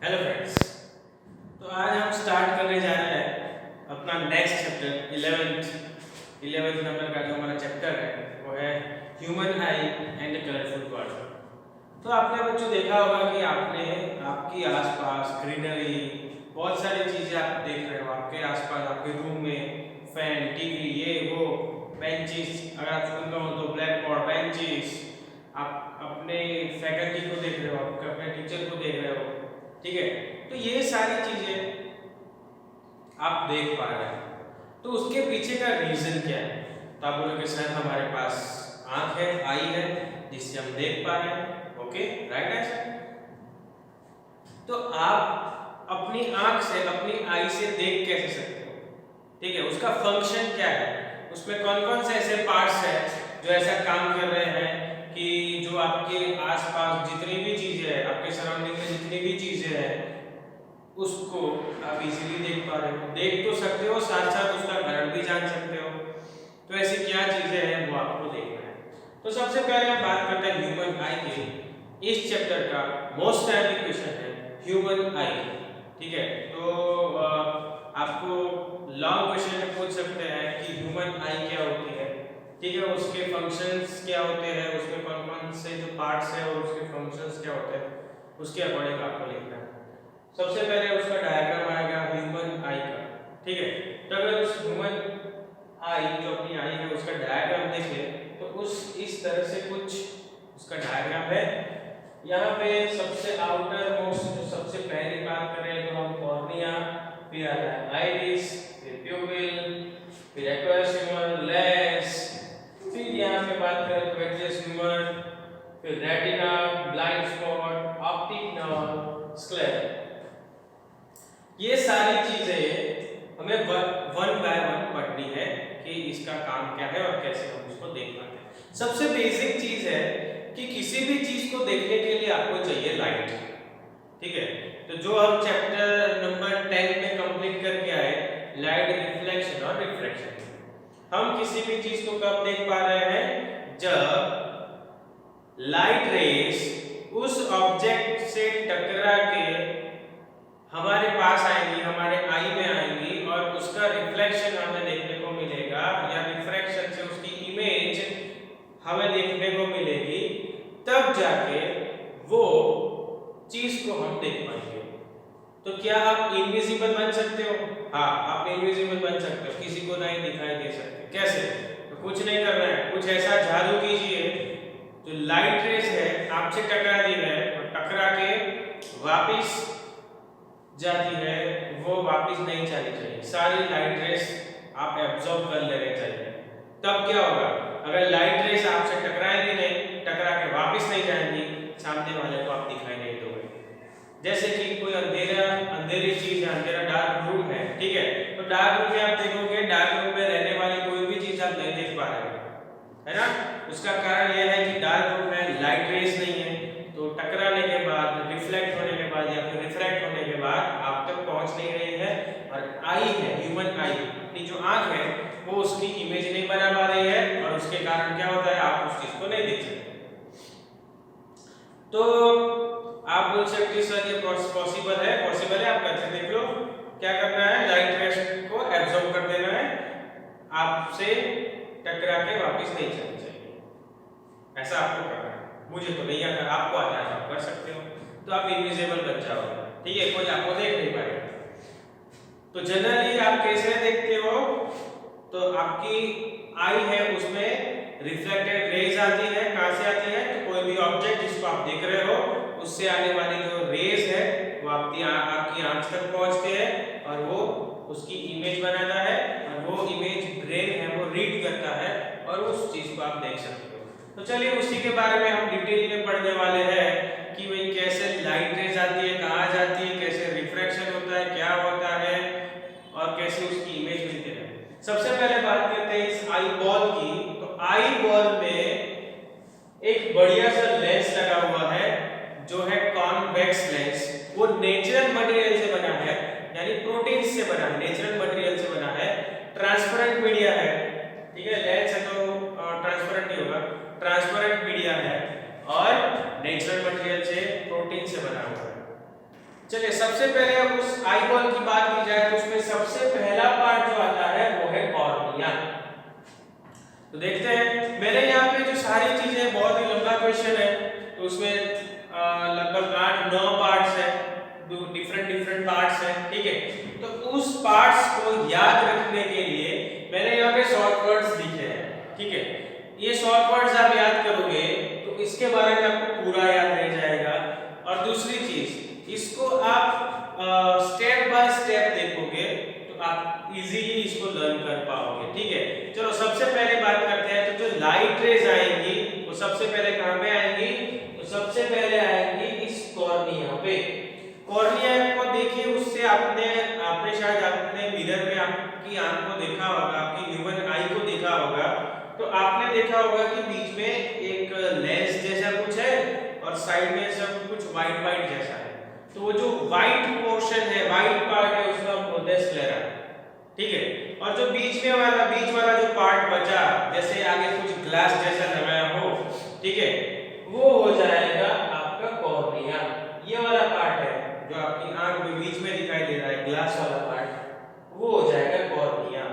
Hello friends. तो आज हम स्टार्ट करने जा रहे हैं अपना नेक्स्ट चैप्टर 11th नंबर का जो हमारा चैप्टर है वो है human I and colourful world. तो आपने बच्चों देखा होगा कि आपने आपकी आसपास ग्रीनरी बहुत सारी चीज़ें आप देख रहे हो आपके आसपास, आपके रूम में फैन, टीवी, ये वो, बेंचेस, अगर आप स्कूल में हो तो ब्लैक बोर्ड, बेंचेस, आप अपने फैकल्टी को देख रहे हो, आप अपने टीचर को देख रहे हो, ठीक है। तो ये सारी चीजें आप देख पा रहे हैं, तो उसके पीछे का रीजन क्या है? तो आप बोलोगे सर हमारे पास आंख है, आई है, जिससे हम देख पा रहे हैं। Okay, right answer. तो आप अपनी आंख से, अपनी आई से देख कैसे सकते हो? ठीक है, उसका फंक्शन क्या है, उसमें कौन कौन से ऐसे पार्ट्स हैं जो ऐसा काम कर रहे हैं कि जो आपके आसपास जितनी भी चीजें हैं, आपके सराउंडिंग में जितनी भी चीजें हैं उसको आप इजीली देख पा रहे हो, देख तो सकते हो, साथ साथ उसका कारण भी जान सकते हो। तो ऐसी क्या चीजें हैं वो आपको देखना है। तो सबसे पहले हम बात करते हैं ह्यूमन आई की। इस चैप्टर का मोस्ट टाइमली क्वेश्चन है ह्यूमन आई। ठीक है, तो आपको लॉन्ग क्वेश्चन में पूछ सकते हैं कि ह्यूमन आई क्या होती है, ठीक है, उसके फंक्शंस क्या होते हैं, उसमें कौन कौन से जो पार्ट्स हैं और उसके फंक्शंस क्या होते हैं, उसके अकॉर्डिंग आपको लिखना है। सबसे पहले उसका डायग्राम आएगा ह्यूमन आई का। ठीक है, तो अगर उस ह्यूमन आई जो अपनी आई है उसका डायग्राम देखें तो उस इस तरह से कुछ उसका डायग्राम है। यहाँ पे सबसे आउटर मोस्ट जो सबसे पहली बात करें तो हम कॉर्निया, फिर आता है आइरिस, फिर प्यूपिल, फिर एक्वस ह्यूमर, लेंस, फिर यहाँ पे बात करें तो एक्सिस ह्यूमर, फिर retina, blind spot, optic nerve, sclera. ये सारी चीजें हमें वन बाय वन पढ़नी है कि इसका काम क्या है और कैसे हम उसको देख पाते हैं। सबसे बेसिक चीज है कि किसी भी चीज को देखने के लिए आपको चाहिए लाइट। ठीक है, तो जो हम चैप्टर नंबर 10 में कंप्लीट करके आए, लाइट रिफ्लेक्शन और रिफ्रैक्शन, हम किसी भी चीज को कब देख पा रहे हैं? जब लाइट रेस उस ऑब्जेक्ट से टकरा के हमारे पास आएंगी, हमारे आई में आएंगी और उसका रिफ्लेक्शन हमें देखने को मिलेगा या रिफ्रैक्शन से उसकी इमेज हमें देखने को मिलेगी, तब जाके वो चीज को हम देख पाएंगे। तो क्या आप इनविजिबल बन सकते हो? हाँ, आप इनविजिबल बन सकते हो, किसी को नहीं दिखाई दे सकते। कैसे? तो कुछ नहीं करना है, कुछ ऐसा जादू कीजिए जो लाइट रेस है आपसे टकरा दी है और टकरा के वापिस जाती है, वो वापस नहीं जानी चाहिए, सारी लाइट रेस आप एब्जॉर्ब कर लेने चाहिए। तब क्या होगा? अगर लाइट रेस आपसे टकराएंगी नहीं, टकरा के वापस नहीं जाएंगी, सामने वाले को आप दिखाई नहीं दोगे। जैसे कि कोई अंधेरी चीज है, अंधेरा डार्क रूम है, ठीक है, तो डार्क रूम में आप देखोगे, डार्क रूम में रहने वाली कोई भी चीज आप नहीं देख पा रहे हो, है ना? उसका कारण यह है कि डार्क रूम में लाइट रेस नहीं है, तो टकराने के बाद, रिफ्लेक्ट होने के बाद या फिर रिफ्रैक्ट होने के बाद आप तक पहुंच नहीं रही है। और आई है, ह्यूमन आई, अपनी जो आंख है वो उसकी इमेज नहीं बना पा रही है और उसके कारण क्या होता है? आप उस चीज को नहीं देख सकते। तो आप बोल सकते सर ये पॉसिबल है? पॉसिबल है, आप करके देख लो। क्या करना है? लाइट रेस को एब्जॉर्ब कर देना है, आपसे टकरा के वापस नहीं चलनी चाहिए, ऐसा आपको करना है। मुझे तो नहीं आता, आपको आता है, आप कर सकते हो, तो आप इनविजिबल बन जाओगे। ठीक है, कोई आपको देख नहीं पाएगा। तो जनरली आप कैसे देखते हो? तो आपकी आई है, उसमें रिफ्लेक्टेड रेज आती है। कहां से आती है? तो कोई भी ऑब्जेक्ट जिसको आप देख रहे हो उससे आने वाली जो रेज है वो आपकी आंख तक पहुंचते हैं और वो उसकी इमेज बनाता है और वो इमेज ब्रेन है वो रीड करता है और उस चीज को आप देख सकते हो। तो चलिए उसी के बारे में हम डिटेल में पढ़ने वाले हैं कि भाई कैसे लाइट रेज आती है, कहाँ जाती है, कैसे रिफ्रैक्शन होता है, क्या होता है और कैसे उसकी इमेज मिलती है। सबसे पहले बात करते हैं इस आई बॉल की। तो आई बॉल में एक बढ़िया सा लेंस लगा हुआ है जो है कॉन्वेक्स लेंस। वो नेचुरल मटेरियल से बना है, यानी प्रोटीन से बना है, नेचुरल मटेरियल से बना है, ट्रांसपेरेंट मीडिया है। ठीक है, लेंस है तो ट्रांसपेरेंट नहीं होगा, ट्रांसपेरेंट मीडिया है और नेचुरल मटेरियल से, प्रोटीन से बना हुआ है। चलिए सबसे पहले उस आई बॉल की बात की जाए तो उसमें सबसे पहला पार्ट जो आता है वो है कॉर्निया। तो देखते हैं, मैंने यहाँ पे जो सारी चीजें, बहुत ही लंबा क्वेश्चन है तो उसमें लगभग 8-9 पार्ट्स है, डिफरेंट पार्ट्स है, ठीक है। तो उस पार्ट्स को याद रखने के लिए मैंने यहाँ पे शॉर्टकट्स लिखे हैं, ठीक है। ये शॉर्टकट्स आप याद करोगे तो इसके बारे में आपको पूरा याद रह जाएगा। और दूसरी चीज, इसको आप स्टेप बाय स्टेप देखोगे तो आप इजीली इसको लर्न कर पाओगे, ठीक है। चलो सबसे पहले बात करते हैं, तो जो लाइट रेज आएंगी वो सबसे पहले कहां पे आएंगी? तो सबसे पहले आएंगी इस कॉर्निया पे। कॉर्निया को देखिए, उससे आपने शायद अपने मिरर में आपकी आंख को देखा होगा, आपकी ह्यूमन आई को देखा होगा, तो आपने देखा होगा कि बीच में एक लेंस जैसा कुछ है और साइड में सब कुछ वाइट जैसा है। तो वो जो वाइट पोर्शन है, वाइट पार्ट है, उसका हम बोलते हैं स्क्लेरा, ठीक है। और जो बीच वाला जो पार्ट बचा, जैसे आगे कुछ ग्लास जैसा लगाया हो, ठीक है, वो हो जाएगा आपका कॉर्निया। ये वाला पार्ट है जो आपकी आंख में बीच में दिखाई दे रहा है, ग्लास वाला पार्ट, वो हो जाएगा कॉर्निया,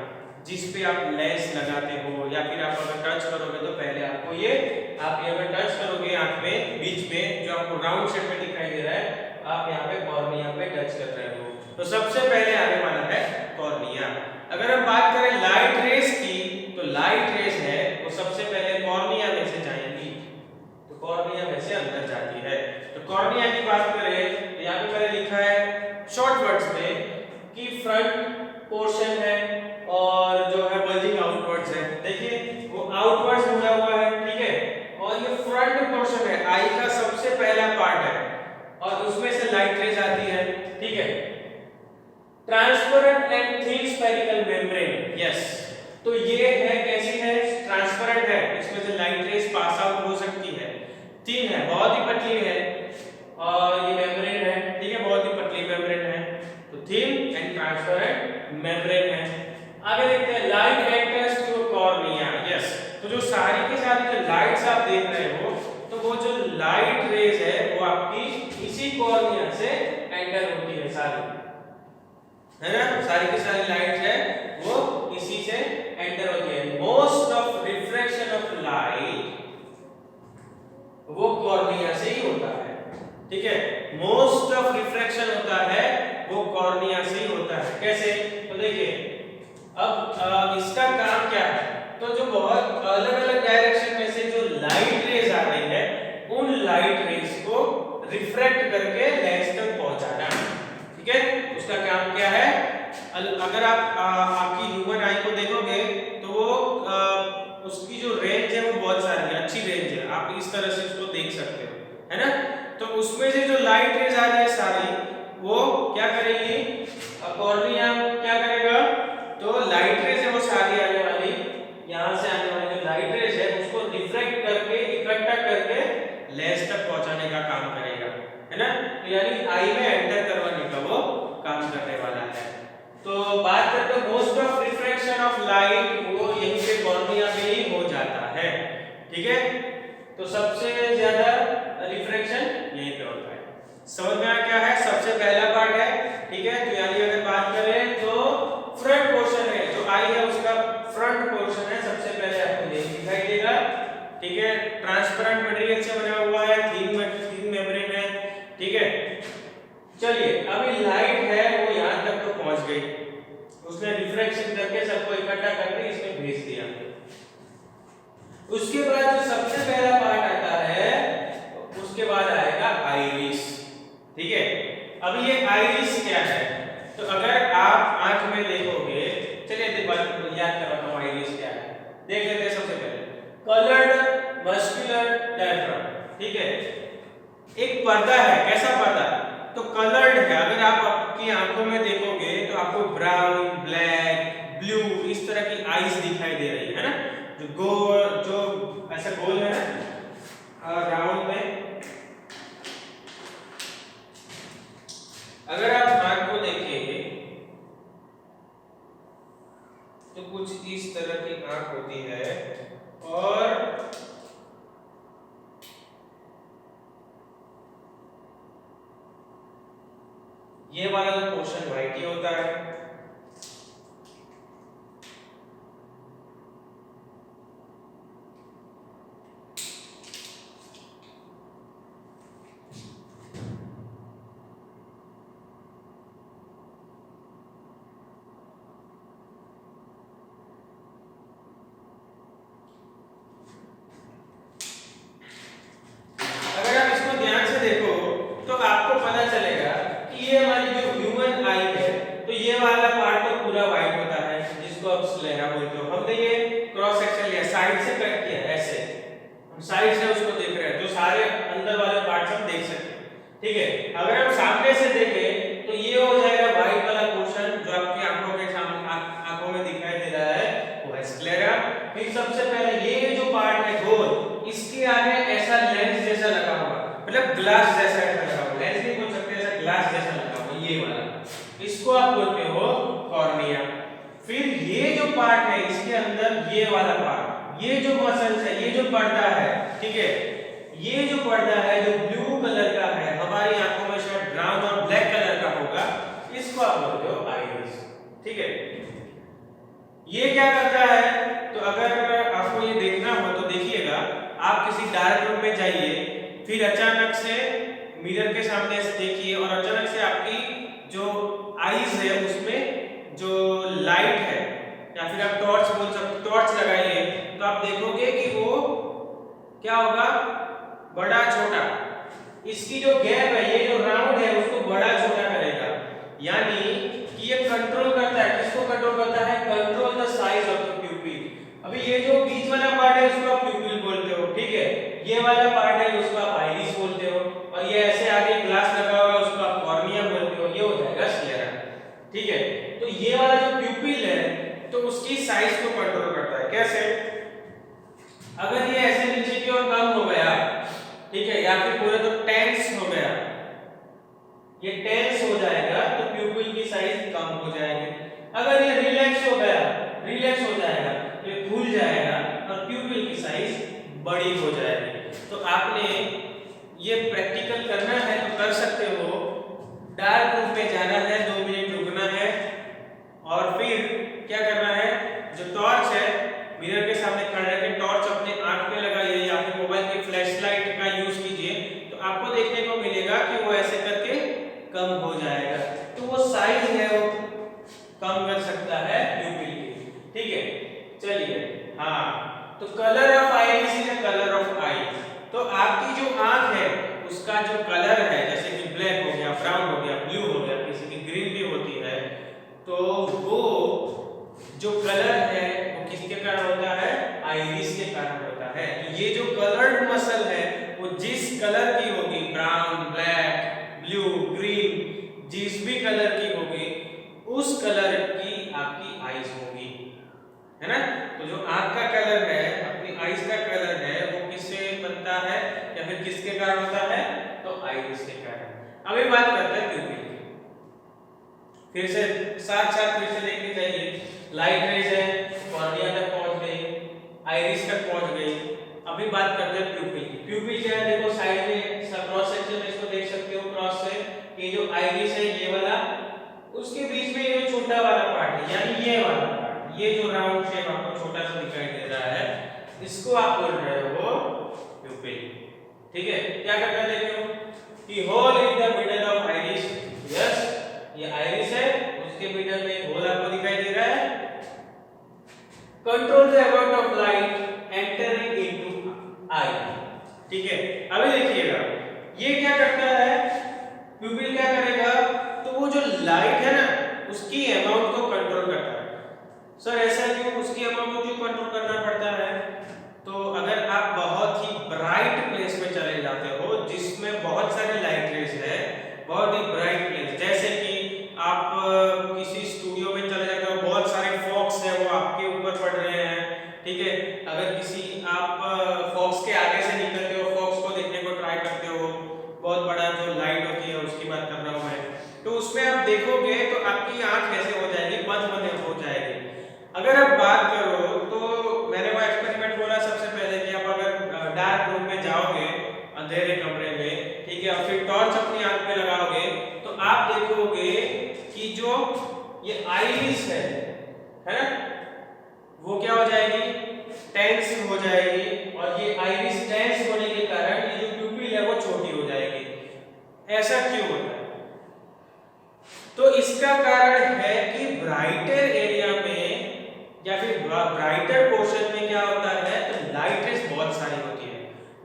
जिस पे आप लेंस लगाते हो। या फिर आप अगर टच करोगे तो पहले आपको ये, आप यहाँ पे टच करोगे आंख में, बीच में जो आपको राउंड शेप में दिखाई दे रहा है, आप यहाँ पे कॉर्निया पे टच कर रहे हो। तो सबसे पहले आने वाला है कॉर्निया। अगर हम बात करें लाइट रेस की, तो लाइट रेस है वो सबसे पहले कॉर्निया में से जाएंगी, तो कॉर्निया में से अंदर जाती है। तो कॉर्निया की बात करें तो यहाँ पे मैंने लिखा है शॉर्ट वर्ड्स में कि फ्रंट पोर्शन है और जो है बल्जिंग आउटवर्ड्स है। देखिए वो आउटवर्ड्स मुड़ा हुआ है, ठीक है, और ये फ्रंट पोर्शन है, आई का सबसे पहला पार्ट है और उसमें से लाइट रेज आती है, ठीक है। Transparent and thin spherical membrane, yes, तो ये है, कैसी है? ट्रांसपेरेंट है, इसमें से लाइट रेज पास आउट हो सकती है। थिन है, बहुत ही पतली है, और ये मेम्ब्रेन है, ठीक है, बहुत ही पतली मेम्ब्रेन है। तो थिन एंड ट्रांसपेरेंट मेम्ब्रेन है। आगे देखते हैं, light enters through cornea, yes, तो जो सारी के सारी जो लाइट्स आप देख रहे हो, तो वो जो लाइट रेज है वो आपकी इसी कॉर्निया से एंटर होती है, सारी, है ना, सारी की सारी लाइट है वो इसी से एंटर होती है। Most of refraction of light वो कॉर्निया से ही होता है, ठीक है। मोस्ट ऑफ रिफ्रैक्शन होता है वो कॉर्निया से ही होता है। कैसे? तो देखिए अब इसका काम क्या है, तो जो बहुत अलग-अलग डायरेक्शन में से जो लाइट रेज आ रही है, उन लाइट रेज को रिफ्रैक्ट करके लेंस तक पहुंचाना, ठीक है, उसका काम क्या है? अगर आप आपकी ह्यूमन आई को देखोगे तो वो उसकी जो रेंज है वो बहुत सारी है, अच्छी रेंज है, आप इस तरह से उसको देख सकते हो, है ना। तो उसमें से जो लाइट रेज आ रही है सारी, वो क्या करेगी? कॉर्निया क्या करेगा? तो लाइट रेज है वो सारी आने वाली, यहाँ से आने वाली जो लाइट रेज है उसको रिफ्रैक्ट करके, इकट्ठा करके लेंस तक पहुंचाने का काम करेगा, है ना। तो यानी आई में एंटर करवाने का वो काम करने वाला है। तो बात करते हैं most of refraction of light, वो यहीं पे कॉर्निया में ही हो जाता है, ठीक है। तो सबसे ज्यादा रिफ्रैक्शन यहीं पे होता है। समझ में आया क्या है? सबसे पहला पार्ट है, ठीक है। तो यानी अगर बात करें तो फ्रंट पोर्शन है, जो आई है उसका फ्रंट पोर्शन है, सबसे पहले आपको दिखाई देगा, ठीक है। ट्रांसपेरेंट मटेरियल से बना हुआ है, थिन मेम्ब्रेन है, ठीक है। चलिए अभी लाइट है वो यहां तक तो पहुंच गई, उसने रिफ्रैक्शन करके सबको इकट्ठा करके इसमें भेज दिया। उसके बाद जो सबसे पहला पार्ट आता है, उसके बाद आएगा आइरिस, ठीक है। अब ये आइरिस क्या है? तो अगर आप आंख में देखोगे, चलिए याद करवाता हूं आइरिस क्या है, देख लेते हैं। सबसे पहले कलर्ड मस्कुलर डायफ्राम, ठीक है, एक पर्दा है, कैसा पर्दा? तो कलर्ड है। अगर आप आपकी आंखों में देखोगे तो आपको ब्राउन, ब्लैक, ब्लू इस तरह की आईज दिखाई दे रही है ना, जो गोल, जो ऐसा गोल है ना राउंड में। अगर आप आंख को देखेंगे तो कुछ इस तरह की आंख होती है, और ये वाला जो पोर्शन व्हाइट ही होता है। अगर आप इसको ध्यान से देखो तो आपको पता चलेगा कि ये हमारी जो ह्यूमन आई है, तो ये वाला पार्ट तो पूरा व्हाइट होता है जिसको आप स्क्लेरा बोलते हो। हमने ये क्रॉस सेक्शन लिया, साइड से कट किया, ऐसे हम साइड से उसको देख रहे हैं, जो सारे अंदर वाले पार्ट्स हम देख सकते हैं, ठीक है। अगर हम सामने से देखें तो ये हो जाएगा व्हाइट वाला पोर्शन जो आपकी आंखों के सामने आंखों में दिखाई दे रहा है, वो है स्क्लेरा। फिर सबसे पहले ये जो पार्ट है गोल, इसके आगे ऐसा लेंस जैसा लगा हुआ, मतलब ग्लास जैसा ऐसा लगा हुआ, लेंस नहीं बोल सकते, ऐसा ग्लास जैसा लगा हुआ, ये वाला, इसको आप बोलते हो कॉर्निया। फिर ये जो पार्ट है इसके अंदर ये वाला पार्ट, ये जो मसल्स है, ये जो पर्दा है, ठीक है, ये जो पर्दा है जो ब्लू कलर का है, हमारी आंखों में शायद ब्राउन और ब्लैक कलर का होगा, इसको आप बोलते हो आइरिस, ठीक है। ये क्या करता है, तो अगर आपको ये देखना हो तो देखिएगा, आप किसी डार्क रूम में जाइए, फिर अचानक से मिरर के सामने से देखिए और अचानक से आपकी जो आईज है उसमें जो लाइट है, या फिर आप टॉर्च बोल सकते, टॉर्च लगाइए, तो आप देखोगे कि वो क्या होगा, बड़ा छोटा, इसकी जो गैप है, ये जो राउंड है उसको बड़ा छोटा करेगा, यानी कि ये कंट्रोल करता है, किसको कंट्रोल करता है, control the size of the प्यूपिल। अभी ये जो बीच वाला पार्ट है उसको आप प्यूपिल बोलते हो, ठीक है, ये वाला पार्ट है उसको आप आइरिस बोलते हो, और ये ऐसे आगे ग्लास लगा हुआ है उसको आप कॉर्निया बोलते हो, ये हो जाएगा स्क्लेरा, ठीक है। तो ये वाला जो प्यूपिल है तो उसकी साइज को कंट्रोल करता है, कैसे, अगर ये ऐसे नीचे की ओर कम हो गया, ठीक है, या फिर पूरा तो टेंस हो गया, ये टेंस हो जाएगा तो प्यूपिल की साइज कम हो जाएगी। अगर ये रिलैक्स हो गया, रिलैक्स हो जाएगा, ये खुल जाएगा और प्यूपिल की साइज बड़ी हो जाएगी। तो आपने ये प्रैक्टिकल करना है तो कर सकते हो, डार्क रूम में जाना है, 2 मिनट रुकना है और फिर क्या करना है, जो टॉर्च है मिरर के सामने खड़े रह के टॉर्च अपने आंख पे लगाइए या फिर मोबाइल की फ्लैशलाइट का यूज कीजिए, तो आपको देखने को मिलेगा कि वो ऐसे करके कम हो जाएगा। तो वो साइज है वो कम कर सकता है प्यूपिल की, ठीक है। चलिए, हाँ, तो colour of iris is colour of eye. तो आपकी जो आंख है उसका जो कलर है, जैसे कि ब्लैक हो गया, ब्राउन हो गया, ब्लू हो गया, किसी की ग्रीन भी होती है, तो वो जो कलर है वो किसके कारण होता है, आइरिस के कारण होता है। तो ये जो कलर्ड मसल है वो जिस कलर की होगी, ब्राउन, ब्लैक, ब्लू, ग्रीन, जिस भी कलर की होगी उस कलर की आपकी आईज होगी, है ना। तो जो आंख का कलर है, अपनी आईज का कलर है, वो किससे बनता है या फिर किसके कारण होता है, तो आइरिस के कारण। अभी बात करते हैं प्यूपिल की, फिर से साथ साथ फिर से देखते जाइए, लाइट रेज है कॉर्निया तक पहुंच गई, आइरिस तक पहुंच गई। अभी बात करते हैं प्यूपिल की। प्यूपिल क्या है, देखो साइड में क्रॉस सेक्शन में इसको देख सकते हो, क्रॉस से ये जो आइरिस है ये वाला, उसके बीच में ये जो छोटा वाला पार्ट है, यानी ये वाला पार्ट, ये जो राउंड शेप आपको छोटा सा दिखाई दे रहा है, इसको आप बोल रहे हो प्यूपिल, ठीक है। क्या करता है देखो, कि hole in the middle of iris, yes, ये आइरिस है, उसके मिडल में होल आपको दिखाई दे रहा है, control the amount of light entering into I, ठीक है। अभी देखिएगा ये क्या करता है, प्यूपिल क्या करेगा, तो वो जो लाइट है ना उसकी अमाउंट को कंट्रोल करता है। सर ऐसा क्यों, उसकी अमाउंट को क्यों कंट्रोल करना पड़ता है, तो अगर आप बहुत ही ब्राइट प्लेस में चले जाते हो जिसमें बहुत सारे लाइट रेज है, बहुत ही ब्राइट प्लेस, जैसे कि आप किसी स्टूडियो में चले जाते हो, बहुत सारे फॉक्स है वो आपके ऊपर पड़ रहे हैं, ठीक है। अगर किसी आप फॉक्स के आगे से निकलते हो, फॉक्स को देखने को ट्राई करते हो, बहुत बड़ा जो लाइट होती है उसकी बात कर रहा हूं मैं, तो उसमें आप देखोगे तो आपकी आंख कैसे हो जाएगी, बंद हो जाएगी। अगर आप बात करो तो मैंने वो एक्सपेरिमेंट बोला सबसे पहले कि आप अगर डार्क रूम में जाओगे, अंधेरे कमरे में, ठीक है, और फिर टॉर्च अपनी आंख पे लगाओगे, तो आप देखोगे वो क्या हो जाएगी, टेंस हो जाएगी, और ये आइरिस टेंस होने के कारण ये जो प्यूपिल है वो छोटी हो जाएगी। ऐसा क्यों होता है? तो इसका कारण है कि ब्राइटर एरिया में या फिर ब्राइटर पोर्शन में क्या होता है, तो लाइट रेस बहुत सारी होती है।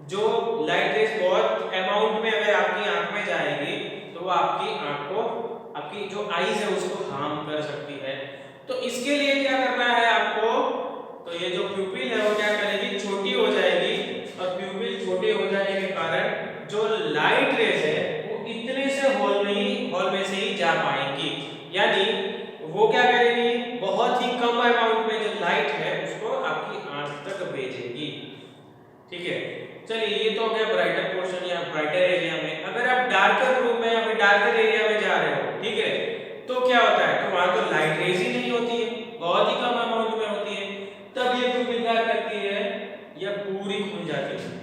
जो लाइट रेस बहुत अमाउंट में अगर आपकी आंख में जाएगी तो वो आपकी आंख को, आपकी जो आईज है उसको हार्म कर सकती है। तो इसके लिए क्या करना है आपको, तो ये जो प्यूपिल है वो क्या करेगी, छोटी हो जाएगी, और प्यूपिल छोटे हो जाने के कारण जो लाइट रेस है वो इतने से हॉल में से ही जा पाएंगी, यानी वो क्या करेगी, बहुत ही कम अमाउंट में जो लाइट है उसको आपकी आंख तक भेजेगी। ठीक है, चलिए ये तो हो गया ब्राइटर पोर्शन या ब्राइटर एरिया में। अगर आप डार्कर रूम में या फिर डार्कर एरिया में जा रहे हो, ठीक है, तो क्या होता है, तो वहां तो लाइट रेज ही नहीं होती है, बहुत ही कम अमाउंट में होती है। तब ये प्यूपिल क्या करती है, यह पूरी खुल जाती है।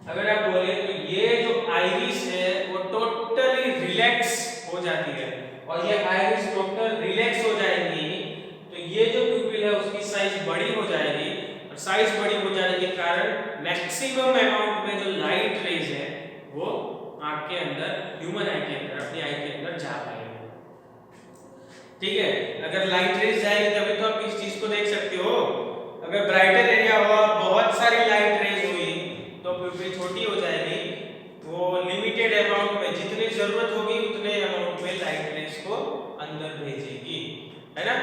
अगर आप बोले तो ये जो आइरिस है वो टोटली रिलैक्स हो जाती है, और ये आइरिस टोटल रिलैक्स हो जाएगी, तो ये जो प्यूपिल है उसकी साइज बड़ी हो जाएगी, और साइज बड़ी हो जाने के कारण मैक्सिमम अमाउंट में जो लाइट रेज है वो आंख के अंदर, ह्यूमन आई के अंदर, अपनी आई के अंदर जा पाएगी। ठीक है, अगर लाइट रेज जाएगी तभी तो आप किस चीज को देख सकते हो। अगर ब्राइटर एरिया हुआ, बहुत सारी लाइट रेज हुई, तो प्यूपिल छोटी हो जाएगी, वो लिमिटेड अमाउंट में, जितनी जरूरत होगी उतने अमाउंट में लाइट रेज को अंदर भेजेगी, है ना।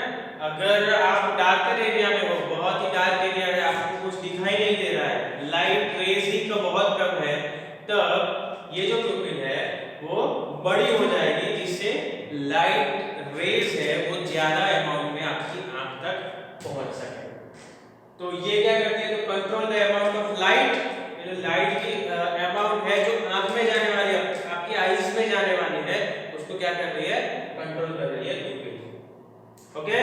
अगर आप डार्कर एरिया में हो, बहुत ही डार्क एरिया है, आपको कुछ दिखाई नहीं दे रहा है, लाइट रेज ही का बहुत कम है, तब ये जो प्यूपिल है वो बड़ी हो जाएगी, जिससे लाइट रेज है वो ज्यादा अमाउंट में आपकी आंख तक पहुंच सके। तो ये क्या करती है, तो control the amount of light, जो लाइट की अमाउंट है जो आंख में जाने वाली है, आपकी आईज में जाने वाली है, उसको क्या कर रही है, कंट्रोल कर रही है प्यूपिल। ओके,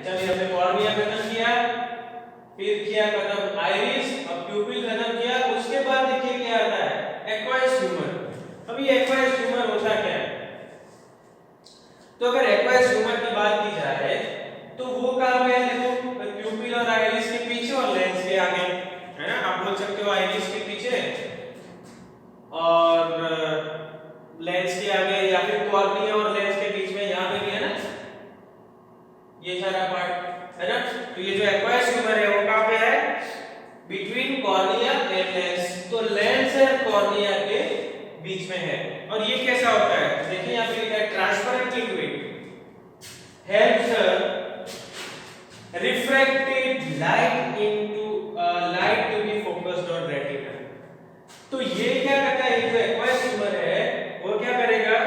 चलिए हमने कॉर्निया खत्म किया, फिर किया खत्म आइरिस, अब प्यूपिल खत्म किया, उसके बाद देखिए क्या आता है, एक्वायस ह्यूमर। अब ये एक्वायस ह्यूमर होता क्या है, तो अगर एक्वायस ह्यूमर की बात की जाए तो वो कहां पे है, देखो प्यूपिल और आइरिस के पीछे और लेंस के आगे, है ना। आप बोल सकते हो आइरिस के पीछे और लेंस के आगे, या फिर कॉर्निया और लेंस के बीच में, यहां पे भी है ना ये सारा पार्ट, है ना। तो ये जो एक्वायस ह्यूमर है वो कहां पे है, बिटवीन कॉर्निया एंड लेंस, तो लेंस और कॉर्निया के बीच में है। और ये कैसा होता है, देखिए यहां पे लिखा है transparent liquid helps refracted light into light to be focused on retina। तो ये क्या करता है, जो एक्वायस ह्यूमर है वो क्या करेगा,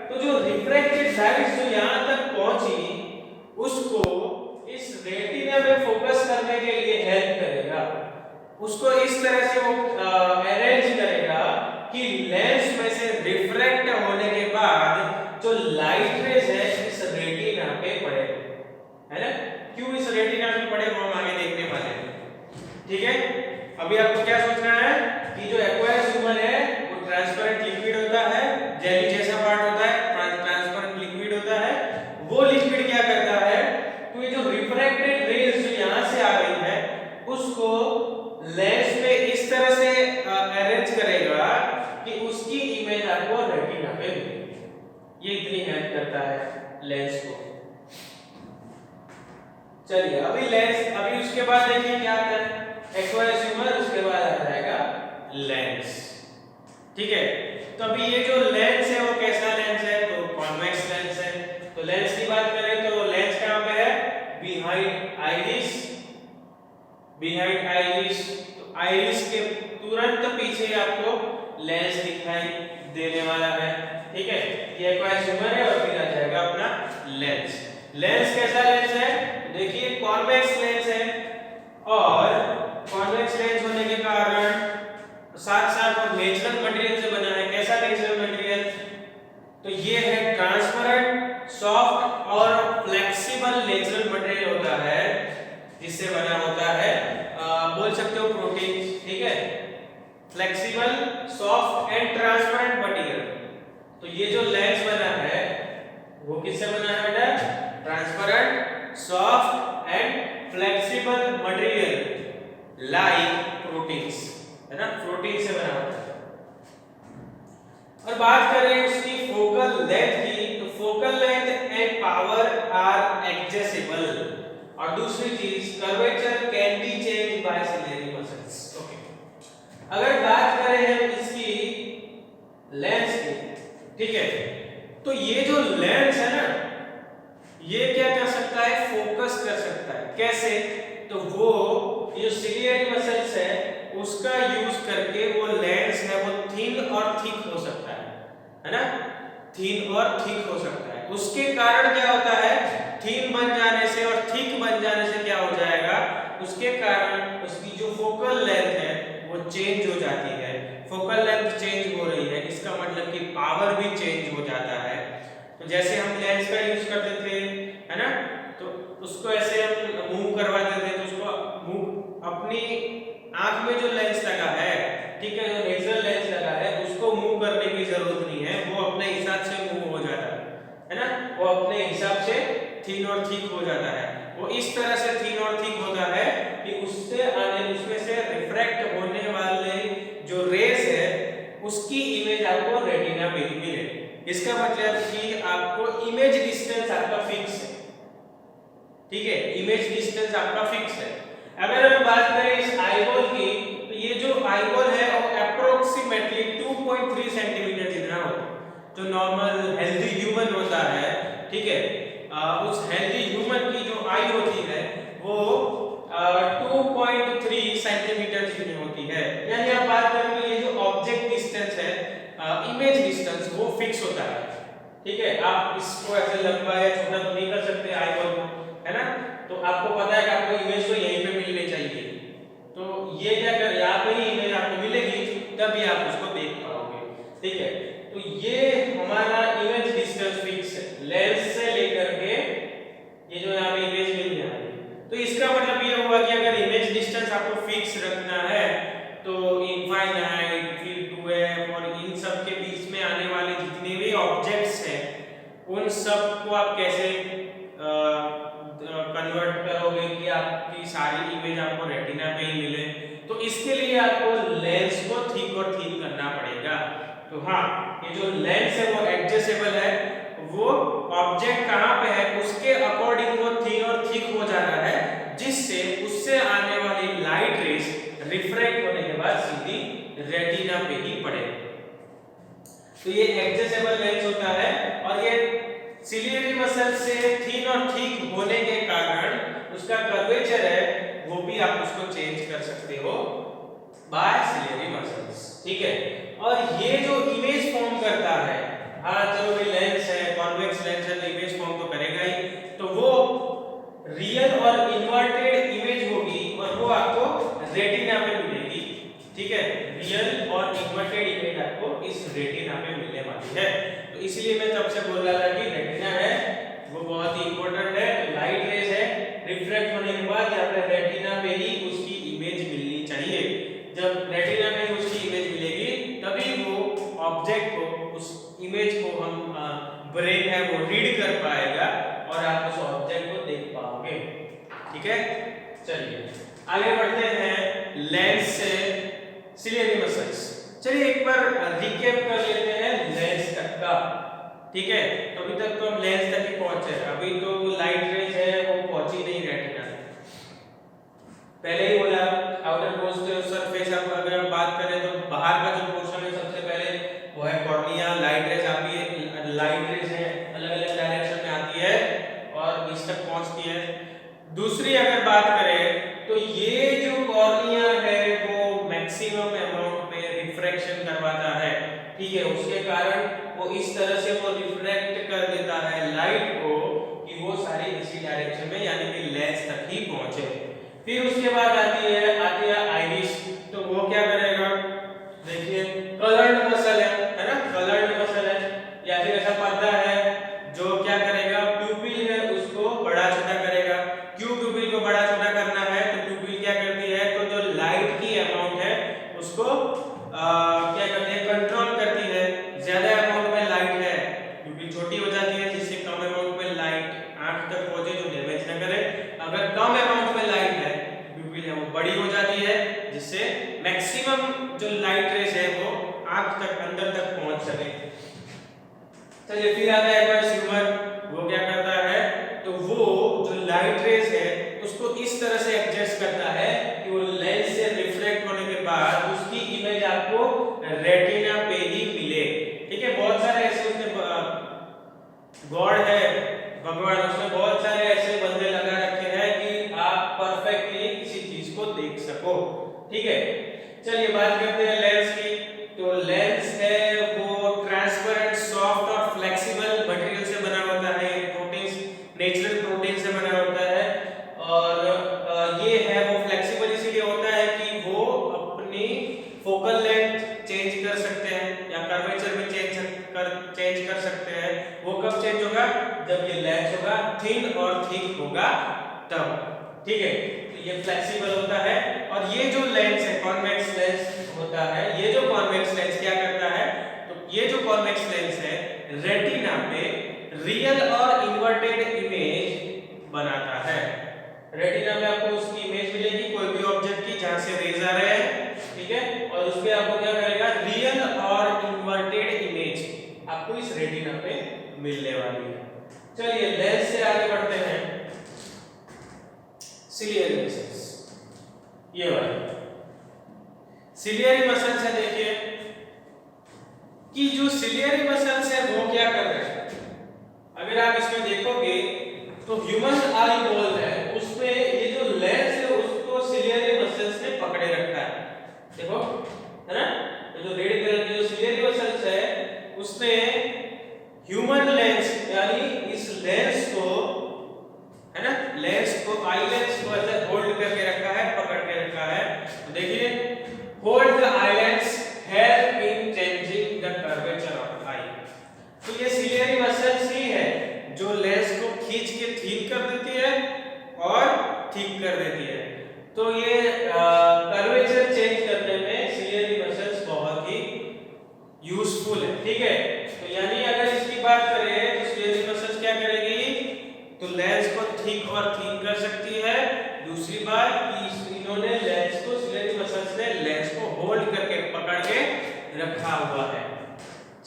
तो जो रिफ्रैक्टेड लाइट जो यहां तक पहुंची उसको इस रेटिना में फोकस करने के लिए हेल्प करेगा, उसको इस तरह से वो अरेंज करेगा कि लेंस में से रिफ्रैक्ट होने के बाद जो लाइट रेज है इस रेटिना पे पड़े, है ना। क्यों इस रेटिना पे पड़े वो हम आगे देखने वाले हैं। ठीक है, अभी आपको क्या सोचना है कि जो एक्वायस ह्यूमर है वो ट्रांसपेरेंट लिक्विड होता है, जेली जैसा पार्ट होता है, ट्रांसपेरेंट लिक्विड होता है। वो लिक्विड क्या करता है, तो ये जो रिफ्रैक्टेड रेज जो यहां से आ रही है उसको लेंस पे इस तरह से अरेंज करेगा कि उसकी इमेज आपको रेटिना पे मिले। ये इतनी हेल्प करता है लेंस को। चलिए अभी लेंस, अभी उसके बाद देखिए क्या आता है, एक्वायस ह्यूमर, उसके बाद आ जाएगा लेंस। ठीक है, तो अभी ये जो लेंस है वो कैसा लेंस है, तो कॉन्वेक्स लेंस है। तो लेंस की बात करें तो लेंस कहां पे है, बिहाइंड आइरिस, बिहाइंड आइरिस। तो आइरिस के तुरंत पीछे आपको लेंस दिखाई देने वाला है। ठीक है, ये एक्वायस ह्यूमर है, और फिर आ जाएगा अपना लेंस। लेंस कैसा लेंस है, देखिए कॉन्वेक्स लेंस है, और कॉन्वेक्स लेंस होने के कारण साथ साथ वो नेचुरल मटेरियल से बना है। कैसा नेचुरल मटेरियल, तो ये है ट्रांसपेरेंट, सॉफ्ट और फ्लेक्सिबल नेचुरल मटेरियल होता है, जिससे बना होता है, बोल सकते हो प्रोटीन। ठीक है, flexible, soft and transparent material. तो ये जो लेंस बना है वो किससे बना है बेटा, transparent, soft and flexible flexible material like proteins, है ना, प्रोटीन से बना होता है। और बात करें उसकी फोकल लेंथ की, तो focal length and power are adjustable. और दूसरी चीज curvature can be change by ciliary muscles. Okay, अगर बात करें हम इसकी लेंस की, ठीक है, तो ये जो लेंस है ना, ये क्या कर सकता है, फोकस कर सकता है। कैसे? तो वो ये सिलियरी मसल्स है उसका यूज करके वो लेंस है वो थिन और थिक हो सकता है ना, थिन और थिक हो सकता है। उसके कारण क्या होता है, थिन बन जाने से और थिक बन जाने से क्या हो जाएगा, उसके कारण उसकी जो फोकल लेंथ है वो चेंज हो जाती है। फोकल लेंथ चेंज हो रही है, इसका मतलब कि पावर भी चेंज हो जाता है। तो जैसे हम लेंस का यूज करते थे, है ना, तो उसको ऐसे हम मूव करवाते थे, तो उसको मूव अपनी आंख में जो लेंस लगा है, ठीक है, जो नेजल लेंस लगा है, उसको मूव करने की जरूरत नहीं है, वो अपने हिसाब से मूव हो जाता है ना, वो अपने हिसाब से थिन और थिक हो जाता है। वो इस तरह से थिन और थिक होता है कि उसमें से रिफ्रैक्ट होने वाले जो रेस है उसकी इमेज आपको रेटिना पे ही मिले। इसका मतलब कि आपको इमेज डिस्टेंस आपका फिक्स है, ठीक है, इमेज डिस्टेंस आपका फिक्स है। अगर हम बात करें इस आईबॉल की, तो ये जो आईबॉल है वो अप्रोक्सीमेटली 2.3 सेंटीमीटर जितना होता है। जो नॉर्मल हेल्दी ह्यूमन होता है, ठीक है, उस हेल्दी ह्यूमन की जो आई होती है वो 2.3 सेंटीमीटर जितनी होती है। यानी आप बात करें ये जो ऑब्जेक्ट डिस्टेंस है, इमेज डिस्टेंस, वो फिक्स होता है, ठीक है। आप इसको ऐसे लंबा या छोटा तो नहीं कर सकते आईबॉल को, है ना, तो आपको पता है कि आपको इमेज तो यहीं पे मिलनी चाहिए। तो ये क्या कर, यहाँ पे ही इमेज आपको मिलेगी, तभी आप उसको देख पाओगे, ठीक है। तो ये हमारा इमेज डिस्टेंस फिक्स है, लेंस से लेकर के ये जो यहाँ पे इमेज मिल रहा है। तो इसका मतलब ये हुआ कि अगर इमेज डिस्टेंस आपको फिक्स रखना है तो इनफाइनाइट, फिर 2f और इन सब के बीच में आने वाले जितने भी ऑब्जेक्ट्स हैं उन सब को आप कैसे कन्वर्ट करोगे कि आपकी सारी इमेज आपको रेटिना पे ही मिले। तो इसके लिए आपको लेंस को थिक और थिन करना पड़ेगा। तो हाँ, ये जो लेंस है वो एडजस्टेबल है, वो ऑब्जेक्ट कहाँ पे है उसके अकॉर्डिंग वो थिन और थिक हो जा रहा है, जिससे उससे आने वाली लाइट रेस रिफ्रैक्ट होने के बाद सीधी रेटिना पे ही पड़े। तो ये एडजस्टेबल लेंस होता है और ये सिलियरी मसल से थिन और थिक होने के कारण उसका कर्वेचर है वो भी आप उसको चेंज कर सकते हो बाय सिलियरी मसल्स, ठीक है। और ये जो इमेज फॉर्म करता है, हाँ चलो भाई लेंस है, कॉन्वेक्स लेंस है, तो इमेज फॉर्म तो करेगा ही, तो वो रियल और इन्वर्टेड इमेज होगी और वो आपको रेटिना पे मिलेगी, ठीक है। रियल और इन्वर्टेड इमेज आपको इस रेटिना पे मिलने वाली है। तो इसलिए मैं तब से बोल रहा था कि रेटिना है वो बहुत ही इंपॉर्टेंट है। लाइट रेज है, रिफ्रैक्ट होने के बाद यहाँ पे रेटिना पे ही उसकी इमेज मिलनी चाहिए। जब रेटिना पे उसकी इमेज मिलेगी तभी वो ऑब्जेक्ट को, उस इमेज को हम ब्रेन है वो रीड कर पाएगा और आप उस ऑब्जेक्ट को देख पाओगे, ठीक है। चलिए आगे बढ़ते हैं लेंस से सिलियरी मसल्स। चलिए एक बार रिकैप कर लेते हैं लेंस तक का, ठीक है। तो अभी तक तो हम लेंस तक ही पहुंचे, अभी तो लाइट रेज है वो पहुंची नहीं रेटिना तक। पहले ही बोला आउटर मोस्ट सरफेस, अब अगर हम बात करें तो बाहर का जो पोर्शन है सबसे पहले वो है कॉर्निया। लाइट रेज आती है, लाइट रेज है अलग अलग डायरेक्शन में आती है और इस तक पहुंचती है। दूसरी अगर बात करें तो ये जो कॉर्निया है वो मैक्सिमम अमाउंट में रिफ्रैक्शन करवाता है, ठीक है। उसके कारण वो इस तरह से वो रिफ्रैक्ट कर देता है लाइट को कि वो सारी इसी डायरेक्शन में यानी कि लेंस तक ही पहुंचे। फिर उसके बाद आती है आइरिस। तो वो क्या करेगा, देखिए कलर्ड मसल है ना, कलर्ड मसल है या फिर ऐसा पर्दा है जो क्या करेगा, प्यूपिल है उसको बड़ा छोटा करेगा। क्यों प्यूपिल को बड़ा छोटा करना है, तो प्यूपिल क्या करती है, तो जो लाइट की अमाउंट है उसको क्या करती है, कंट्रोल करती है। ज्यादा अमाउंट में लाइट है प्यूपिल छोटी हो जाती है, जिससे कम अमाउंट में लाइट आंख तक पहुंचे जो डैमेज न करे। अगर कम अमाउंट में लाइट है वो बड़ी हो जाती है, जिससे मैक्सिमम जो लाइट रेज है वो आंख तक अंदर तक पहुंच सके। चलिए फिर आता है ह्यूमर, वो क्या करता है, तो वो जो लाइट रेज है उसको इस तरह से एडजस्ट करता है कि वो लेंस से रिफ्लेक्ट होने के बाद उसकी इमेज आपको रेटिना पे ही मिले। ठीक है, बहुत सारे ऐसे उसने गॉड है भगवान, उसने बहुत सारे ऐसे बंदे लगा रखे हैं कि आप परफेक्टली किसी चीज को देख सको। ठीक है, चलिए बात करते हैं लेंस की। तो लेंस है वो ट्रांसपेरेंट, सॉफ्ट और फ्लेक्सिबल मटेरियल से बना होता है, प्रोटीन्स, नेचुरल प्रोटीन से बना होता है। और ये है वो फ्लेक्सिबल इसीलिए होता है कि वो अपनी फोकल लेंथ चेंज कर सकते हैं या कर्वेचर में चेंज कर सकते हैं। वो कब चेंज होगा, जब ये लेंस होगा थिन और थिक होगा तब। ठीक है, तो ये फ्लेक्सिबल होता है। और ये जो लेंस है कॉन्वेक्स लेंस होता है, ये जो कॉन्वेक्स लेंस क्या करता है, तो ये जो कॉन्वेक्स लेंस है रेटिना पे रियल और इन्वर्टेड इमेज बनाता है। रेटिना में आपको उसकी इमेज मिलेगी कोई भी ऑब्जेक्ट की जहां से रेज आ रहे हैं। ठीक है, और उसपे आपको क्या करेगा, रियल और इन्वर्टेड इमेज आपको इस रेटिना पे मिलने वाली है। चलिए लेंस से आगे बढ़ते हैं। सिलियरी मसल्स, ये वाली सिलियरी मसल्स है। देखिए कि जो सिलियरी मसल्स है वो क्या कर रहे हैं, अगर आप इसमें देखोगे तो ह्यूमन आई बॉल है उसमें ये जो लेंस है उसको सिलियरी मसल्स ने पकड़े रखा है। देखो है ना, जो रेड कलर की जो सिलियरी मसल्स है उसने ह्यूमन लेंस यानी इस लेंस को, है ना, लेंस को, आई लेंस को ऐसे होल्ड करके रखा है, पकड़ के रखा है। तो देखिए hold the eye lens help in changing the curvature of eye. तो ये सिलियरी मसल्स ही है जो लेंस को खींच के थिन कर देती है और ठीक कर देती है। तो ये कर्वेचर चेंज करने में सिलियरी मसल्स बहुत ही यूजफुल है। ठीक है, तो यानी अगर इसकी बात करें तो सिलियरी मसल्स क्या करेगी, तो लेंस को थिक और थिन कर सकती है। दूसरी बात कि इन्होंने लेंस को, सिलियरी मसल्स ने लेंस को होल्ड करके पकड़ के रखा हुआ है।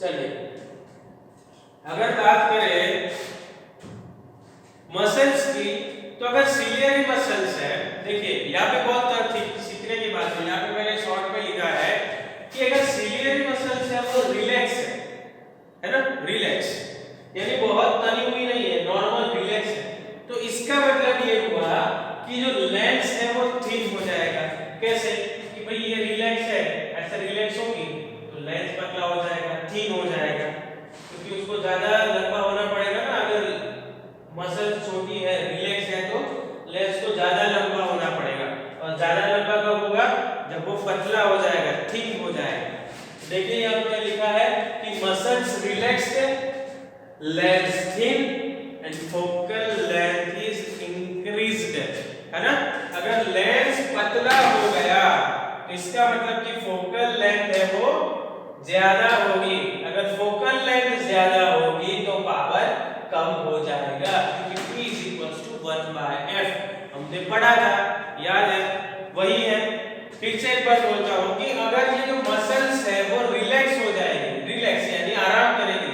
चलिए अगर बात करें मसल्स की, तो अगर सिलियरी मसल्स है, देखिए यहाँ पे बहुत सीखने की बात है। यहाँ पे मैंने शॉर्ट में लिखा है कि अगर सिलियरी मसल्स है वो रिलैक्स है ना, रिलैक्स यानी बहुत तनी हुई नहीं है, नॉर्मल रिलैक्स है। तो इसका मतलब ये हुआ कि जो लेंस है वो थिन हो जाएगा। कैसे कि भाई ये रिलैक्स है, ऐसे रिलैक्स होगी तो लेंस पतला हो जाएगा, थिन हो जाएगा, क्योंकि उसको ज्यादा लंबा होना पड़ेगा ना। अगर मसल छोटी है, रिलैक्स है, तो लेंस को ज्यादा लंबा होना पड़ेगा। और ज्यादा लंबा कब होगा, जब वो पतला हो जाएगा, थिन हो जाएगा। देखिए यहाँ पे लिखा है कि मसल्स रिलैक्स्ड है, lens thin and focal length is increased, है ना। अगर लेंस पतला हो गया तो इसका मतलब कि फोकल लेंथ है वो ज्यादा होगी। अगर फोकल लेंथ ज्यादा होगी तो पावर कम हो जाएगा, क्योंकि P = 1/f हमने पढ़ा था, याद है, वही है। फिर से एक बार बोलता हूं कि अगर ये जो मसल्स है वो रिलैक्स हो जाएगी, रिलैक्स यानी आराम करेगी,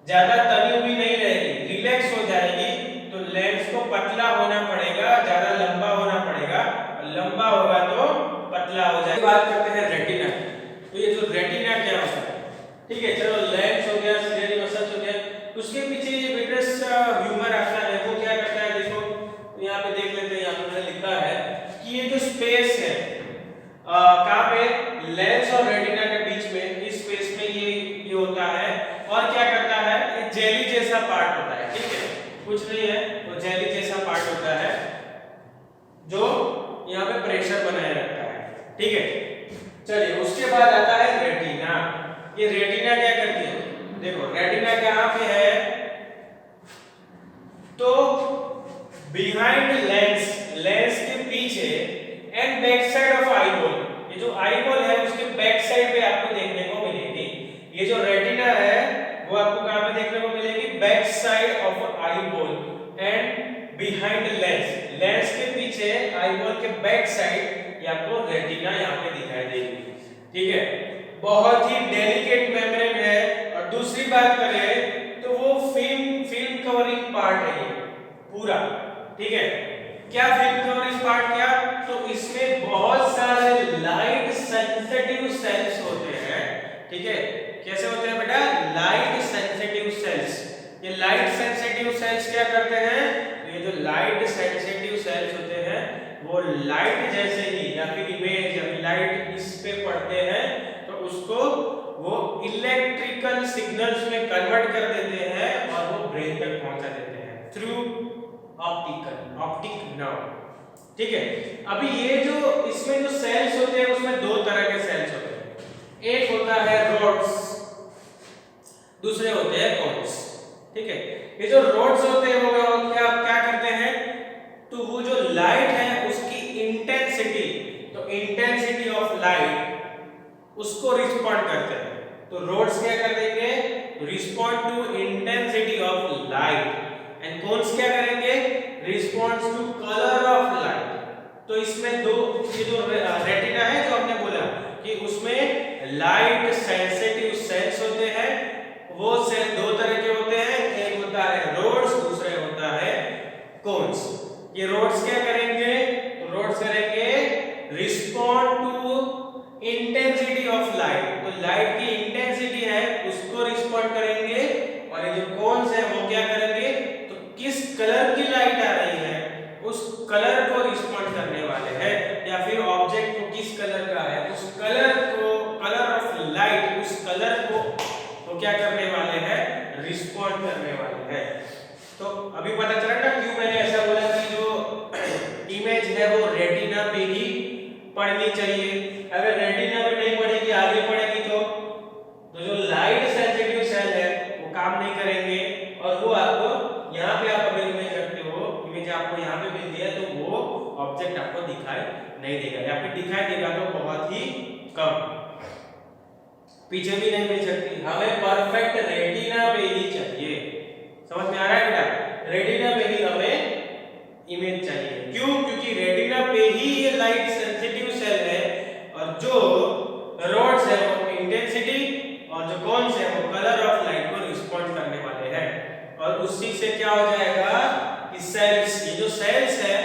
ज्यादा तनी हुई नहीं रहेगी, रिलैक्स हो जाएगी, तो लेंस को पतला होना पड़ेगा, ज्यादा लंबा होना पड़ेगा, लंबा होगा तो पतला हो जाएगा। बात करते हैं रेटिना। तो ये जो रेटिना क्या होता है, ठीक है, चलो लेंस हो गया, सिलियरी मसल्स हो गया, उसके पीछे ये विट्रस ह्यूमर आता है, वो क्या करता है, देखो तो यहाँ पे देख लेते हैं। यहाँ पे लिखा है कि ये जो स्पेस है कहाँ पे, लेंस और रेटिना के बीच में, इस स्पेस में ये होता है। और क्या करता है, ये जेली जैसा पार्ट होता है, ठीक है, कुछ नहीं है, वो जेली जैसा पार्ट होता है जो यहाँ पे प्रेशर बनाए रखता है। ठीक है, चलिए उसके बाद आता है रेटिना। ये रेटिना क्या करती है, देखो रेटिना कहाँ पे है, तो बिहाइंड लेंस, लेंस के पीछे and back side of eye ball, ये जो आई बॉल है उसके बैक साइड पे आपको देखने को मिलेगी। ये जो रेटिना है वो आपको कहां पे देखने को मिलेगी, back side of eye ball and behind lens, lens के पीछे आई आईबॉल के बैक साइड ये आपको रेटिना यहाँ पे दिखाई देगी, ठीक है। बहुत ही डेलिकेट मेम्ब्रेन है। और दूसरी बात करें तो वो फिल्म कवरिंग पार्ट है ये पूरा, ठीक है। क्या फिल्म कवरिंग पार्ट क्या? तो इसमें बहुत सारे लाइट सेंसिटिव सेल्स होते हैं, ठीक है। कैसे होते हैं बेटा? Light sensitive sales. ये लाइट सेंसिटिव सेल्स क्या करते हैं? ये जो लाइट सेंसिटिव सेल्स होते हैं वो लाइट जैसे ही या फिर इमेज या फिर लाइट इस पे पड़ते हैं तो उसको वो इलेक्ट्रिकल सिग्नल्स में कन्वर्ट कर देते हैं और वो ब्रेन तक पहुंचा देते हैं थ्रू ऑप्टिक नर्व, ठीक है। अभी ये जो इसमें जो सेल्स होते हैं उसमें दो तरह के सेल्स होते हैं। एक होता है रोड्स, दूसरे होते हैं कोन्स, ठीक है। ये जो रोड्स होते हैं वो क्या करते हैं? तो वो जो लाइट है उसकी इंटेंसिटी, तो इंटेंसिटी ऑफ लाइट उसको रिस्पॉन्ड करते हैं। तो रोड्स क्या कर देंगे? Respond to intensity of light and cones क्या करेंगे? Responds to colour of light. तो इसमें दो, ये जो रेटिना है जो हमने बोला कि उसमें लाइट सेंसिटिव सेल्स होते हैं, वो सेल दो तरह के होते हैं। एक होता है रोड्स, दूसरा होता है कोन्स। ये रोड्स क्या करेंगे? तो रोड्स करेंगे respond to intensity of light, तो लाइट की इंटेंसिटी है उसको रिस्पॉन्ड करेंगे। और ये जो कोन्स है वो क्या करेंगे? तो किस कलर की लाइट आ रही है उस कलर को रिस्पॉन्ड करने वाले हैं, या फिर ऑब्जेक्ट को किस कलर का है उस कलर को, कलर ऑफ लाइट उस कलर को वो क्या करने वाले हैं? रिस्पॉन्ड करने वाले हैं। तो अभी पता चला ना क्यों मैंने ऐसा बोला कि जो इमेज है वो रेटिना पे ही पढ़नी चाहिए। अगर रेटिना पे नहीं पढ़ेगी आगे पढ़ेगी तो जो लाइट सेंसिटिव सेल है वो काम नहीं करेंगे और वो आपको यहाँ पे आप अगर इमेज रखते हो, इमेज आपको यहाँ पे मिल दिया तो वो ऑब्जेक्ट आपको दिखाई नहीं देगा, या फिर दिखाई देगा तो बहुत ही कम, पीछे भी नहीं मिल सकती। हमें परफेक्ट रेटिना पे ही चाहिए। समझ में आ रहा है बेटा? रेटिना पे ही हमें इमेज चाहिए। क्यों? क्योंकि रेटिना पे ही ये लाइट सेंसिटिव सेल है और जो रोड्स है वो इंटेंसिटी और जो कोन्स है वो कलर ऑफ लाइट को रिस्पॉन्ड करने वाले हैं। और उसी से क्या हो जाएगा कि सेल्स, ये जो सेल्स है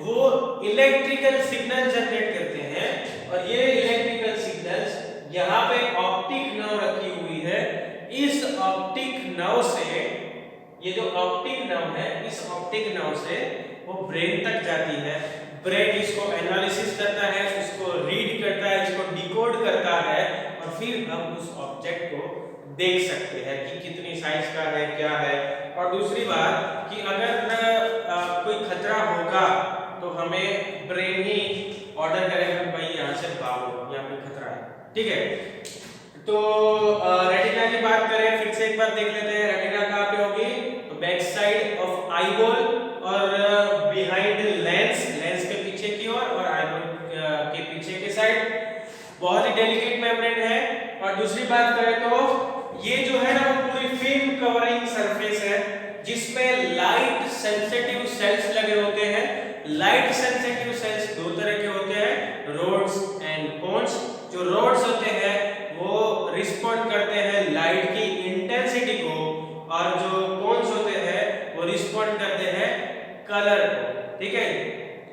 वो इलेक्ट्रिकल सिग्नल जनरेट करते हैं और ये इलेक्ट्रिकल सिग्नल्स यहाँ पे ऑप्टिक नर्व रखी हुई है। इस ऑप्टिक नर्व से, ये जो ऑप्टिक नर्व है इस ऑप्टिक नर्व से वो ब्रेन तक जाती है। ब्रेन इसको एनालिसिस करता है, इसको रीड करता है, इसको डिकोड करता है और फिर हम उस ऑब्जेक्ट को देख सकते हैं कि कितनी साइज का है, क्या है। और दूसरी बात कि अगर कोई खतरा होगा तो हमें ब्रेन ही ऑर्डर करेगा कि भाई यहाँ से भागो, यहाँ पे खतरा है, ठीक है। तो रेटिना की बात करें फिर से एक बार देख लेते हैं रेटिना कहाँ पे होगी। तो बैक साइड ऑफ आईबॉल और बिहाइंड लेंस, लेंस के पीछे की ओर और आईबॉल के पीछे के साइड। बहुत ही डेलिकेट मेम्ब्रेन है। और दूसरी बात करें तो ये जो है ना वो पूरी फिल्म कवरिंग सरफेस है जिसमें लाइट सेंसिटिव सेल्स लगे होते हैं। लाइट सेंसिटिव सेल्स दो तरह के होते हैं, रोड्स एंड कोन्स। जो रोड्स होते हैं वो रिस्पॉन्ड करते हैं लाइट की इंटेंसिटी को और जो कोन्स होते हैं वो रिस्पॉन्ड करते हैं कलर को, ठीक है,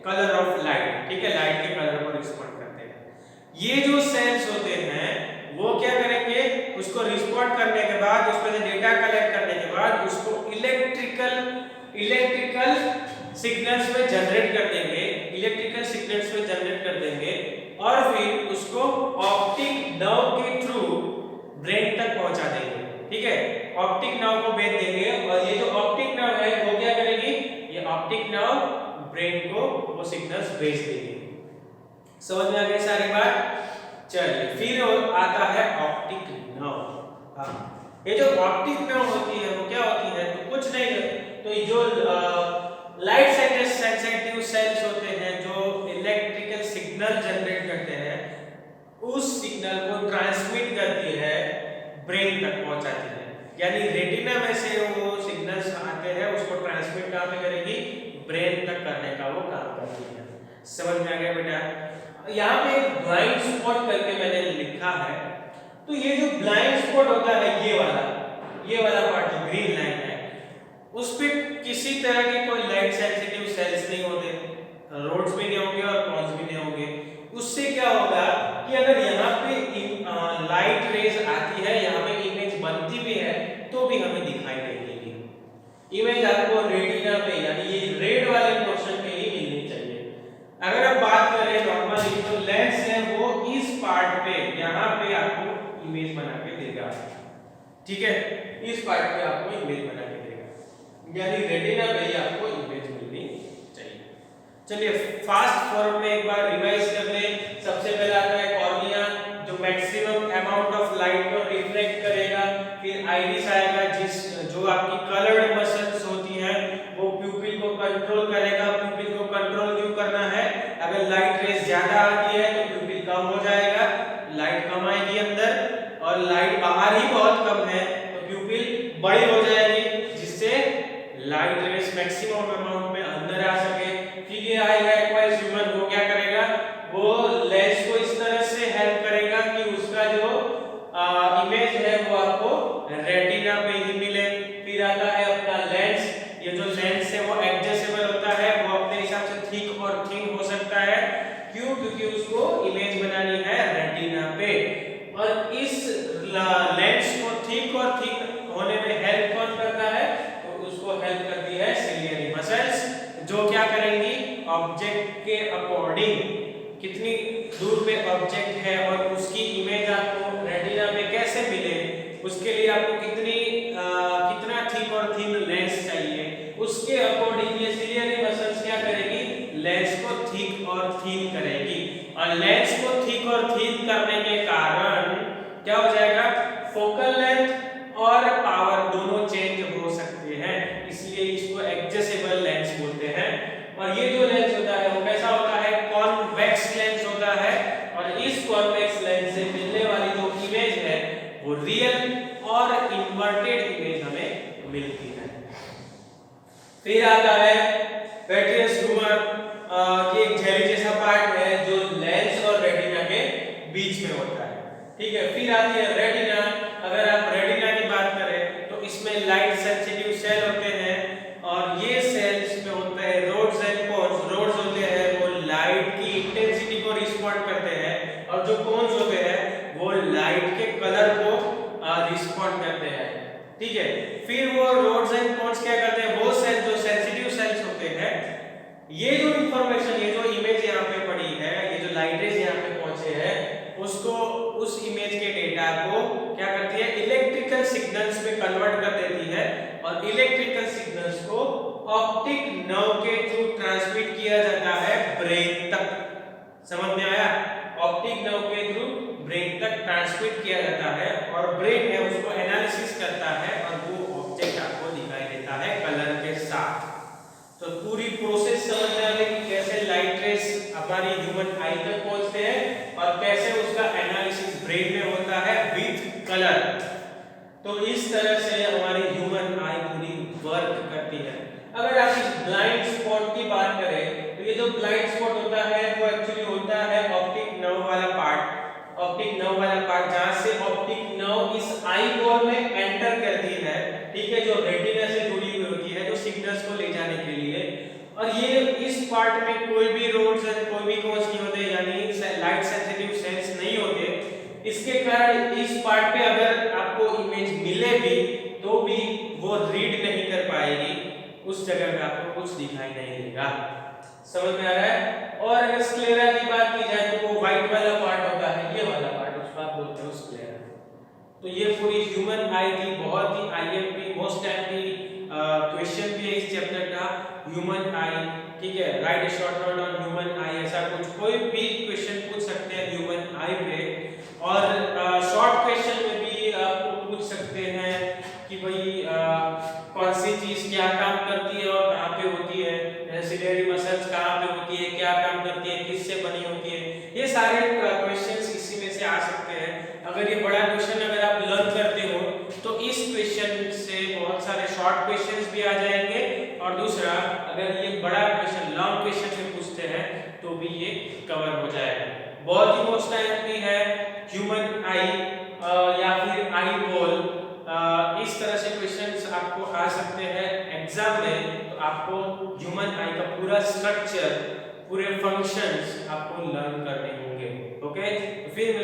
कलर ऑफ लाइट, ठीक है, लाइट के कलर को रिस्पॉन्ड करते हैं। ये जो सेल्स होते हैं वो क्या करेंगे, उसको रिस्पॉन्ड करने के बाद उसमें से डेटा कलेक्ट करने के बाद उसको इलेक्ट्रिकल सिग्नल्स में जनरेट कर देंगे, इलेक्ट्रिकल सिग्नल्स में जनरेट कर देंगे और फिर उसको ऑप्टिक नर्व के थ्रू ब्रेन तक पहुंचा देंगे, ठीक है। ऑप्टिक नर्व को भेज देंगे और ये जो ऑप्टिक नर्व है वो क्या करेगी, ये ऑप्टिक नर्व ब्रेन को वो सिग्नल्स भेज देगी। समझ में आ गई सारी बात? चलिए फिर आता है ऑप्टिक नर्व। ये जो ऑप्टिक नर्व होती है वो क्या होती है, तो कुछ नहीं है, तो जो लाइट सेंसिटिव सेल्स होते हैं जो इलेक्ट्रिकल सिग्नल जनरेट करते हैं उस सिग्नल को ट्रांसमिट करती है ब्रेन तक पहुंचाती है। यानी रेटिना में से वो सिग्नल्स आते हैं उसको ट्रांसमिट कहाँ पे करेगी, ब्रेन तक करने का वो काम करती है। समझ में आ गया बेटा? यहाँ पे एक ब्लाइंड स्पॉट करके मैंने लिखा है, तो ये जो ब्लाइंड स्पॉट होता है ये वाला पार्ट जो ग्रीन लाइन है, उस पे किसी तरह के कोई लाइट सेंसिटिव सेल्स नहीं होते, रोड्स भी नहीं होंगे और कॉन्स भी नहीं होंगे। उससे क्या होगा कि अगर यहाँ पे लाइट रेज आती है, यहाँ पे इमेज बनती भी है, तो भी हमें दिखाई नहीं देगी। इमेज आपको रेटिना पे यानी ये रेड वाले पोर्शन पे ही मिलनी चाहिए। अगर आप बात करें नॉर्मली तो लेंस है वो इस पार्ट पे, यहाँ पे आपको इमेज बना के देगा, ठीक है, इस पार्ट पे आपको इमेज बना के देगा, यानी रेटिना पे ही आपको इमेज मिलनी चाहिए। चलिए फास्ट फॉरवर्ड में एक बार रिवाइज कर लें। सबसे पहले आता है कॉर्निया जो मैक्सिमम अमाउंट ऑफ लाइट को रिफ्लेक्ट करेगा, फिर आइरिस आएगा जो आपकी कलर्ड मसल्स होती हैं वो प्यूपिल को कंट्रोल करेगा। प्यूपिल को कंट्रोल क्यों करना है? अगर लाइट रेज ज्यादा आती है तो प्यूपिल कम हो जाएगा, लाइट कम आएगी अंदर, और लाइट बाहर ही बहुत कम है तो प्यूपिल बड़ी हो जाएगी, जिससे लाइट रेज मैक्सिमम अमाउंट में अंदर आ सके। फिर ये आएगा एक्वाइज ह्यूमन, वो क्या करेगा? वो लेंस को इस तरह से हेल्प करेगा कि उसका जो इमेज है वो आपको रेटिना पे ही मिले। फिर आता है अपना लेंस, ये जो लेंस है वो एडजस्टेबल होता है, वो अपने हिसाब से थिक और थिन हो सकता है। क्यों? क्योंकि उसको इमेज बनानी है रेटिना पे, और इस लेंस को थिक और थिन होने में हेल्प कौन करता है? तो उसको हेल्प करती है सिलियरी मसल्स, जो क्या करेंगी? ऑब्जेक्ट के अकॉर्डिंग कितनी दूर पे ऑब्जेक्ट है और उसकी इमेज आपको रेटिना पे कैसे मिले, उसके लिए आपको कितना थिक और थिन लेंस चाहिए, उसके अकॉर्डिंग ये सिलियरी मसल्स क्या करेगी? लेंस को थिक और थिन करेगी। और लेंस को थिक और थिन करने के कारण क्या हो जाएगा? फोकल लेंथ और पावर दोनों चेंज हो सकते हैं, इसलिए इसको एडजस्टेबल लेंस बोलते हैं। और ये जो लेंस होता है वो कैसा होता है? कॉन्वेक्स लेंस होता है, और इस कॉन्वेक्स लेंस से मिलने वाली जो इमेज है वो रियल और इन्वर्टेड इमेज हमें मिलती है। फिर आता है पेट्रियस ह्यूमर, ये एक झिल्ली जैसा पार्ट है जो लेंस और रेटिना के बीच में होता है, ठीक है। फिर आती है रेटिना। अगर आप रेटिना की बात करें तो इसमें लाइट सेंसिटिव सेल होते हैं, और ये सेल्स में होते हैं रोड्स एंड कोन्स। रोड्स होते हैं वो लाइट की इंटेंसिटी को रिस्पॉन्ड करते हैं, और जो कोन्स होते हैं वो लाइट के कलर को रिस्पॉन्ड करते हैं, ठीक है। फिर वो रोड्स एंड कोन्स क्या करते हैं? वो सेल जो सेंसिटिव सेल्स होते हैं, ये जो इंफॉर्मेशन, ये जो इमेज यहाँ पे पड़ी है, ये जो लाइट रेज यहाँ पे पहुंचे हैं, उसको उस इमेज के डेटा को क्या करती है? इलेक्ट्रिकल सिग्नल्स में कन्वर्ट कर देती है, और इलेक्ट्रिकल सिग्नल्स को ऑप्टिक नर्व के थ्रू ट्रांसमिट किया जाता है ब्रेन तक। समझ में आया? ऑप्टिक नर्व के थ्रू ब्रेन तक ट्रांसमिट किया जाता है, और ब्रेन है उसको एनालिसिस करता है, और वो ऑब्जेक्ट आपको दिखाई देता है कलर के साथ। तो पूरी प्रोसेस समझ में आ गई कि कैसे लाइट रेज हमारी ह्यूमन आई तक पहुंचते हैं, और कैसे उसका एनालिसिस ब्रेन में होता है विद कलर। तो इस तरह से हमारी ह्यूमन आई पूरी वर्क करती है। अगर आप इस ब्लाइंड स्पॉट की बात करें तो ये जो ब्लाइंड स्पॉट होता है वो एक्चुअली होता है ऑप्टिक नर्व वाला पार्ट। ऑप्टिक नर्व वाला पार्ट जहां से ऑप्टिक नर्व इस आई कोर में एंटर करती है, ठीक है, जो रेटिना से जुड़ी हुई होती है, जो सिग्नल्स को ले जाने के लिए। और ये इस पार्ट में कोई भी रोड्स एंड कोई भी कोन्स नहीं होते, यानी लाइट सेंसिटिव सेल्स नहीं होते। इसके कारण इस पार्ट पे अगर आपको इमेज मिले भी तो भी वो रीड नहीं कर पाएगी, उस जगह पे आपको कुछ दिखाई नहीं देगा। समझ में आ रहा है? और अगर स्क्लेरा की बात की जाए तो वो व्हाइट वाला पार्ट होता है, ये वाला पार्ट, उसको आप बोलते हो स्क्लेरा। तो ये पूरी ह्यूमन आई की बहुत ही आईएमपी मोस्ट टाइमली क्वेश्चन भी है इस चैप्टर का, ह्यूमन आई, ठीक है। Right A short note on human आई, ऐसा कुछ कोई भी क्वेश्चन पूछ सकते हैं ह्यूमन आई पे। और शॉर्ट क्वेश्चन में भी आपको पूछ सकते हैं कि भाई कौन सी चीज क्या काम करती है और कहाँ पे होती है, सिलियरी मसल्स कहाँ पे होती है, क्या काम करती है, किससे बनी होती है, ये सारे क्वेश्चंस इसी में से आ सकते हैं। अगर ये बड़ा क्वेश्चन अगर आप लर्न करते हो तो इस क्वेश्चन से बहुत सारे शॉर्ट क्वेश्चंस भी आ जाएंगे, और दूसरा अगर ये बड़ा क्वेश्चन लॉन्ग क्वेश्चन में पूछते हैं तो कवर हो जाएगा। बहुत ही मोस्ट टाइम भी है ह्यूमन आई या फिर आई बॉल, इस तरह से क्वेश्चंस आपको आ सकते हैं एग्जाम में। तो आपको ह्यूमन आई का पूरा स्ट्रक्चर, पूरे फंक्शंस आपको लर्न करने होंगे। ओके, फिर